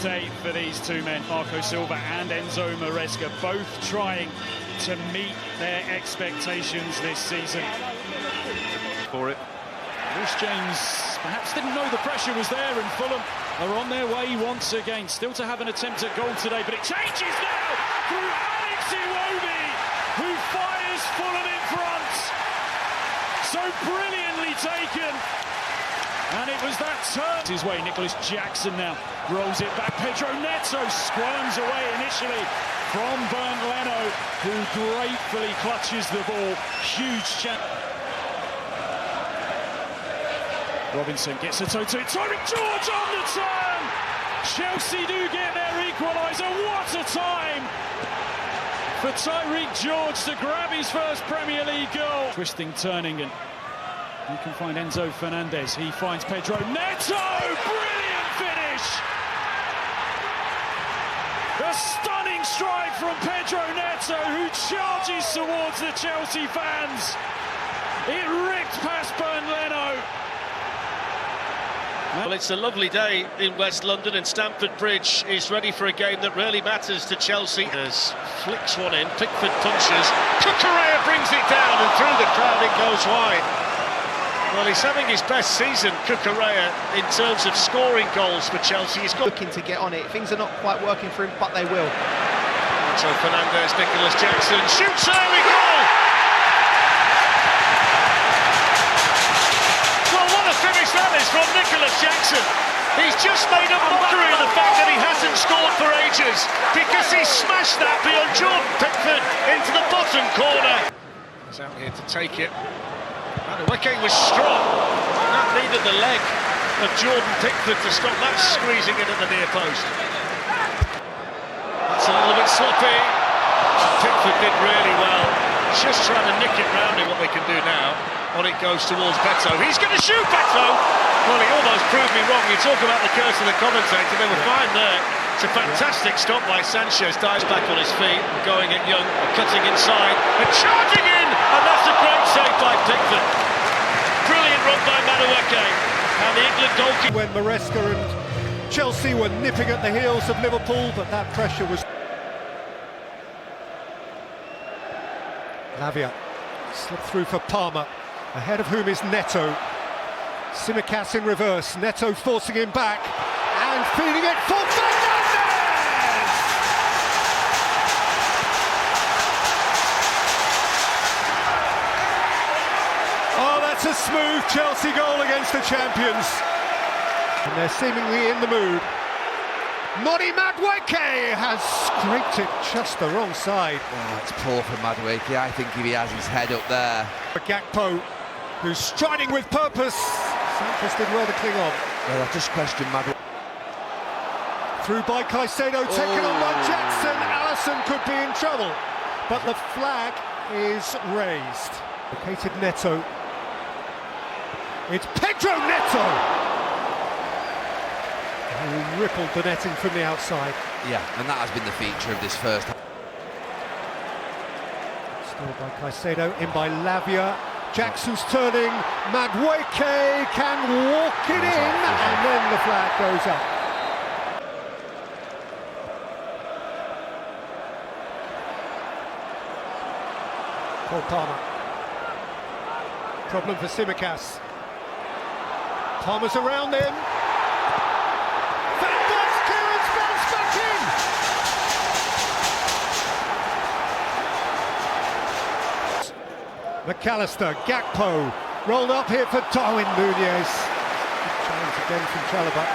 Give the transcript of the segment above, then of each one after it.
day for these two men, Marco Silva and Enzo Maresca, both trying to meet their expectations this season. For it, Reece James perhaps didn't know the pressure was there, and Fulham are on their way once again, still to have an attempt at goal today, but it changes now through Alex Iwobi, who fires Fulham in front. So brilliantly taken. And it was that turn his way. Nicholas Jackson now rolls it back. Pedro Neto squirms away initially from Bernd Leno, who gratefully clutches the ball. Huge chance. Robinson gets a toe to it. Tyreek George on the turn. Chelsea do get their equaliser. What a time for Tyreek George to grab his first Premier League goal. Twisting, turning, and you can find Enzo Fernandez. He finds Pedro Neto. Brilliant finish. A stunning strike from Pedro Neto, who charges towards the Chelsea fans. It ripped past Bernd Leno. Well, it's a lovely day in West London, and Stamford Bridge is ready for a game that really matters to Chelsea. As flicks one in, Pickford punches, Cucurella brings it down, and through the crowd it goes wide. Well, he's having his best season, Cucurella, in terms of scoring goals for Chelsea. He's looking to get on it. Things are not quite working for him, but they will. So Fernandez, Nicholas Jackson shoots, early goal! Well, what a finish that is from Nicholas Jackson. He's just made a mockery of the fact that he hasn't scored for ages, because he smashed that beyond Jordan Pickford into the bottom corner. He's out here to take it. Maresca was strong. That needed the leg of Jordan Pickford to stop that squeezing in at the near post. That's a little bit sloppy. Pickford did really well. Just trying to nick it round him. What they can do now. On it goes towards Beto. He's going to shoot Beto! Well, he almost proved me wrong. You talk about the curse of the commentator. They were fine there. It's a fantastic stop by Sanchez. Dives back on his feet, going at Young, cutting inside, and charging in! And that's a great save by Pickford. Brilliant run by Maresca. And the England goalkeeper. When Maresca and Chelsea were nipping at the heels of Liverpool, but that pressure was... Lavia slipped through for Palmer, ahead of whom is Neto. Tsimikas in reverse, Neto forcing him back, and feeding it for Fernandez! Oh, that's a smooth Chelsea goal against the champions. And they're seemingly in the mood. Noni Madueke has scraped it just the wrong side. Oh, it's poor for Madueke. I think if he has his head up there. Gakpo, who's striding with purpose. Sanchez did well to cling on. Well, I just question Madueke. Through by Caicedo, taken on by Jackson. Alisson could be in trouble, but the flag is raised. Located Neto. It's Pedro Neto! Who rippled the netting from the outside. Yeah, and that has been the feature of this first half. Still by Caicedo, in by Lavia. Jackson's turning. Madueke can walk it in, and then the flag goes up. Paul Palmer. Problem for Tsimikas. Palmer's around him. McAllister, Gakpo, rolled up here for Darwin Nunez. Good challenge again from Chalobah.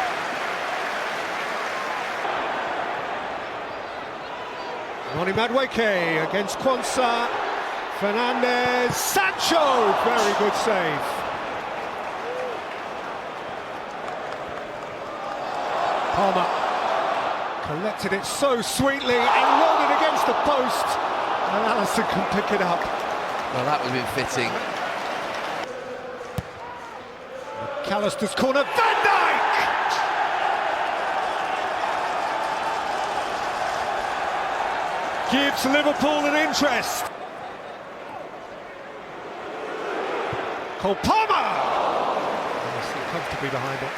Noni Madueke against Quansah. Fernandez, Sancho, very good save. Palmer collected it so sweetly and rolled it against the post, and Alisson can pick it up. Well, that would have been fitting. McAllister's corner, Van Dijk! Gives Liverpool an interest. Cole Palmer! Comfortably behind it.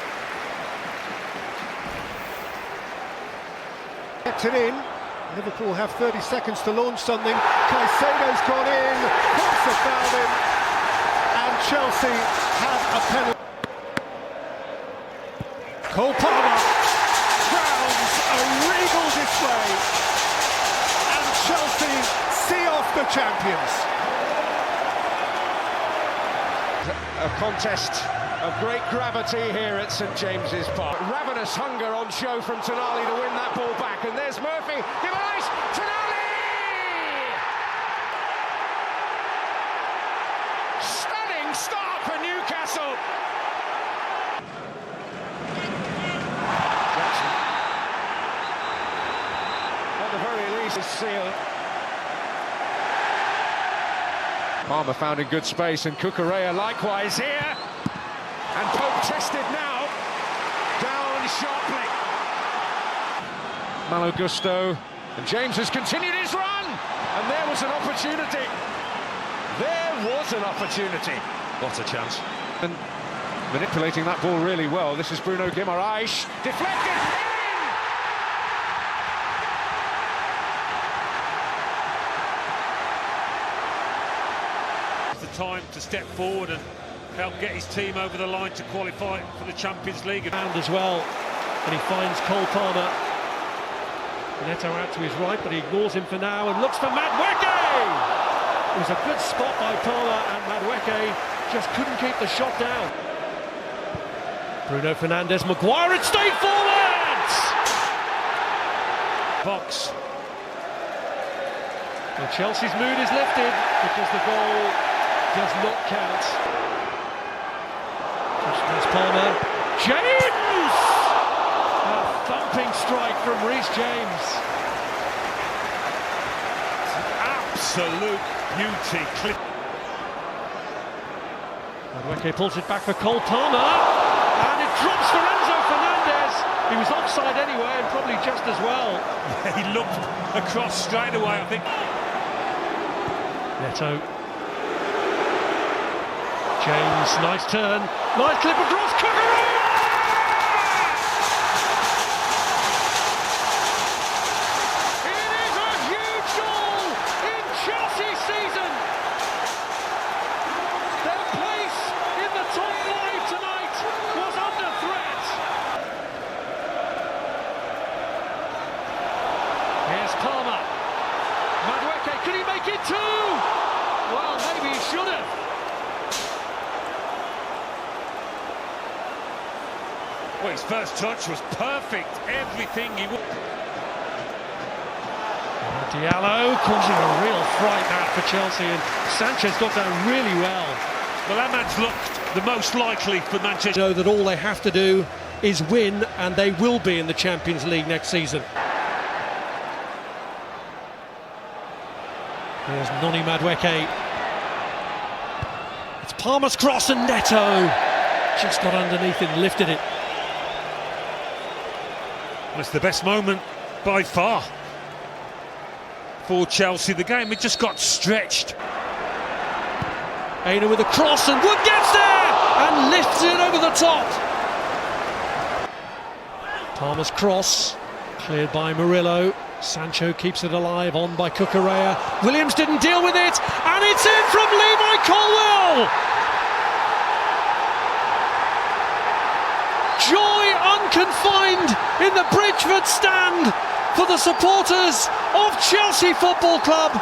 Worked it in. Liverpool have 30 seconds to launch something. Caicedo's gone in. Costa fouled him. And Chelsea have a penalty. Cole Palmer crowns a regal display. And Chelsea see off the champions. A contest of great gravity here at St James's Park. Ravenous hunger on show from Tonali to win that ball back, and there's Murphy. Give a nice Tonali! Stunning start for Newcastle. Jackson, at the very least, is sealed. Palmer found in good space, and Cucurella likewise here. And Pope tested now. Down sharply. Malo Gusto. And James has continued his run. And there was an opportunity. There was an opportunity. What a chance. And manipulating that ball really well. This is Bruno Guimaraes. Deflected in! The time to step forward and help get his team over the line to qualify for the Champions League. And as well, and he finds Cole Palmer. Neto out to his right, but he ignores him for now and looks for Madueke! It was a good spot by Palmer, and Madueke just couldn't keep the shot down. Bruno Fernandes, Maguire, it stayed forwards! Box. Well, Chelsea's mood is lifted because the goal does not count. Just Palmer. James! A thumping strike from Reece James. Absolute beauty. Madueke pulls it back for Cole Palmer. And it drops for Enzo Fernandez. He was offside anyway, and probably just as well. He looked across straight away, I think. Neto. James, nice turn. Nice clip across. Cucurella! It is a huge goal in Chelsea season. Their place in the top 5 tonight was under threat. Here's Palmer. Madueke, could he make it too? Well, maybe he should have. Well, his first touch was perfect. Everything he would. Diallo causing a real fright now for Chelsea, and Sanchez got down really well. Well, that man's looked the most likely for Manchester. Know that all they have to do is win, and they will be in the Champions League next season. Here's Noni Madueke. It's Palmer's cross, and Neto just got underneath it and lifted it. It's the best moment by far for Chelsea. The game, it just got stretched. Aina with a cross, and Wood gets there and lifts it over the top. Palmer's cross, cleared by Murillo. Sancho keeps it alive, on by Cucurella. Williams didn't deal with it, and it's in from Levi Colwill! Joy unconfined in the Bridgeford stand for the supporters of Chelsea Football Club.